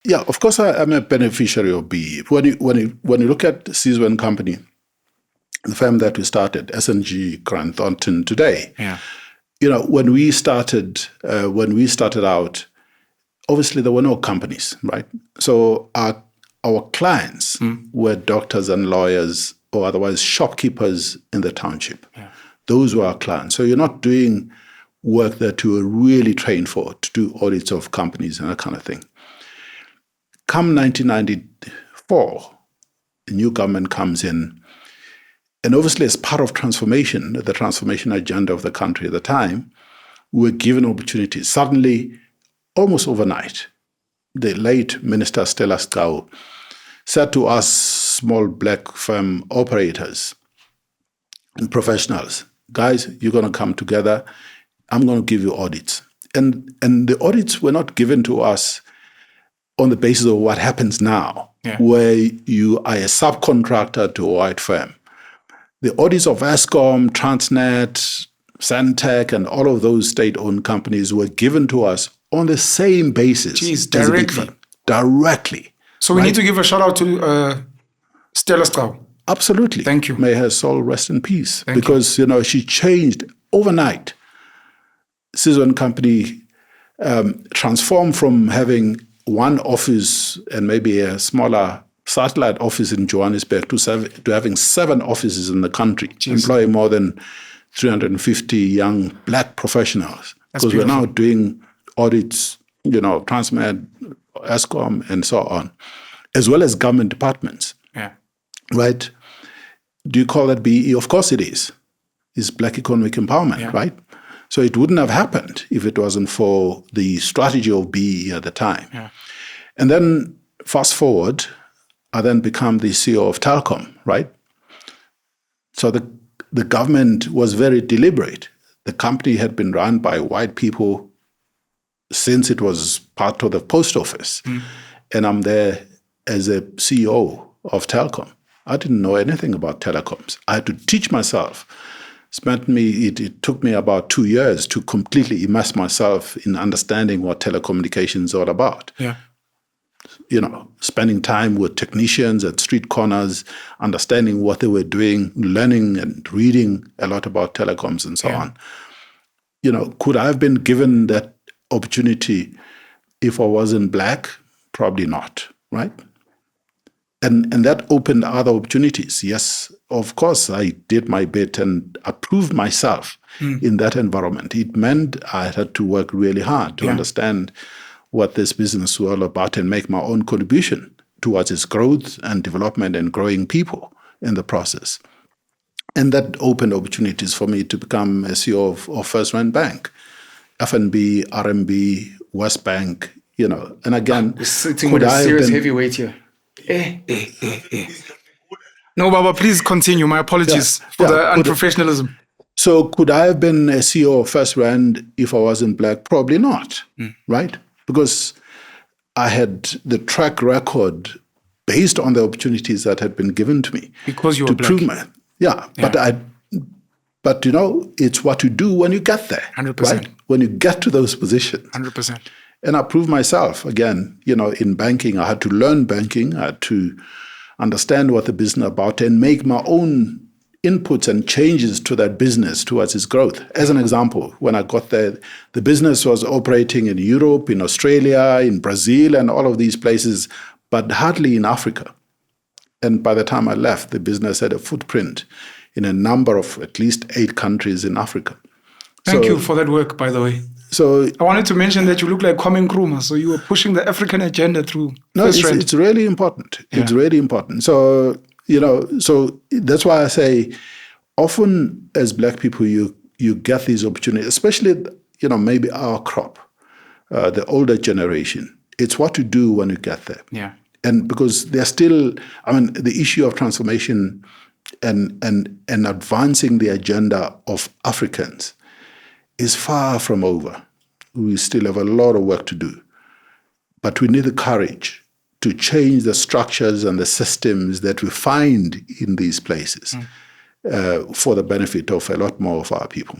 Yeah, of course I'm a beneficiary of B.E.E. When you look at Sizwe and Company, the firm that we started, S&G Grant Thornton today, when we started out, obviously there were no companies, right? So our clients were doctors and lawyers or otherwise shopkeepers in the township. Yeah. Those were our clients. So you're not doing work that you were really trained for, to do audits of companies and that kind of thing. Come 1994, the new government comes in, and obviously as part of transformation, the transformation agenda of the country at the time, we were given opportunities. Suddenly, almost overnight, the late Minister Stella Skau said to us small black firm operators and professionals, guys, you're going to come together. I'm going to give you audits. And the audits were not given to us on the basis of what happens now, where you are a subcontractor to a white firm. The audits of Eskom, Transnet, Santec, and all of those state-owned companies were given to us on the same basis. Jeez, directly. Directly. So we need to give a shout out to Stella Skau. Absolutely. Thank you. May her soul rest in peace. Thank because, she changed overnight. Sizwe and Company transformed from having one office and maybe a smaller satellite office in Johannesburg to having 7 offices in the country, employing more than 350 young black professionals. Because we're now doing audits, Transnet, Eskom, and so on, as well as government departments. Yeah. Right? Do you call that B.E.E.? Of course it is. It's Black Economic Empowerment, right? So it wouldn't have happened if it wasn't for the strategy of B.E.E. at the time. Yeah. And then fast forward, I then become the CEO of Telkom, right? So the government was very deliberate. The company had been run by white people since it was part of the post office. And I'm there as a CEO of Telkom. I didn't know anything about telecoms. I had to teach myself. It took me about 2 years to completely immerse myself in understanding what telecommunications is all about. Yeah. Spending time with technicians at street corners, understanding what they were doing, learning and reading a lot about telecoms and so on. Could I have been given that opportunity if I wasn't black? Probably not, right? And that opened other opportunities. Yes, of course, I did my bit and I proved myself in that environment. It meant I had to work really hard to understand what this business was all about and make my own contribution towards its growth and development and growing people in the process. And that opened opportunities for me to become a CEO of First Rand Bank, FNB, RMB, West Bank, And again, we're sitting with a serious heavyweight here. No, Baba, please continue. My apologies for the unprofessionalism. So could I have been a CEO of First Rand if I wasn't black? Probably not, right? Because I had the track record based on the opportunities that had been given to me. Because you were black. But it's what you do when you get there. 100%. Right? When you get to those positions. 100%. And I proved myself again, in banking. I had to learn banking. I had to understand what the business is about and make my own inputs and changes to that business towards its growth. As an example, when I got there, the business was operating in Europe, in Australia, in Brazil, and all of these places, but hardly in Africa. And by the time I left, the business had a footprint in a number of at least 8 countries in Africa. Thank you for that work, by the way. So I wanted to mention that you look like Kwame Nkrumah, so you were pushing the African agenda through. No, it's really important. Yeah. It's really important. So, so that's why I say often as black people, you get these opportunities, especially, maybe our crop, the older generation. It's what you do when you get there. Yeah. And because they're still, the issue of transformation and advancing the agenda of Africans is far from over. We still have a lot of work to do. But we need the courage to change the structures and the systems that we find in these places for the benefit of a lot more of our people.